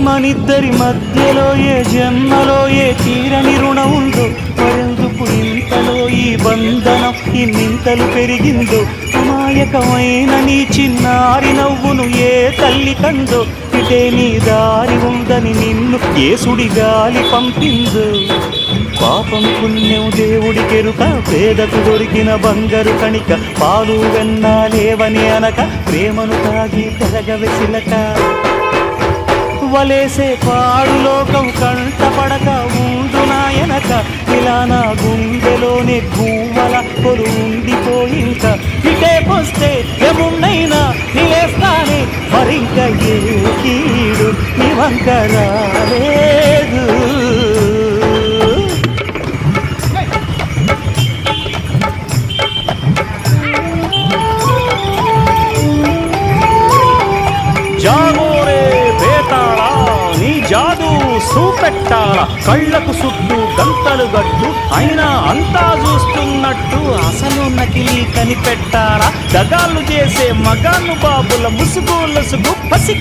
మనిద్దరి మధ్యలో ఏ జన్మలో ఏ తీరని రుణం ఉందో, మరెందుకు ఇంతలో ఈ బంధనం ఇన్నింతలు పెరిగిందో, అమాయకమైన నీ చిన్నారి నవ్వును ఏ తల్లి కందో, ఇటే నీ దారి ఉందని నిన్ను ఏ సుడిగాలి పంపిందో. పాపం పుణ్యం దేవుడికెరుక, పేదకు దొరికిన బంగారు కణిక, పాలు వెన్న లేవని అనక ప్రేమను తాగి పెరగవెసిలక. వలేసే పాడు లోకం కంటపడక ఉండు నాయనక, ఇలా నా గుండెలోనే గువ్వల కొలు ఉండిపోయింక. ఇటేకొస్తే ఎమున్నైనా నిలేస్తానే, మరింక ఏ కీడు నివంక రాలేదు. జాగోరే బేతాళా, నీ జాదు చూపెట్టాల, కళ్ళకు చుట్టూ గంతలు గట్టు అయినా అంతా చూస్తున్నట్టు, అసలు నకిలీ కనిపెట్టాలా. దగాళ్ళు చేసే మగాను బాబుల ముసుగు లసుగు పసి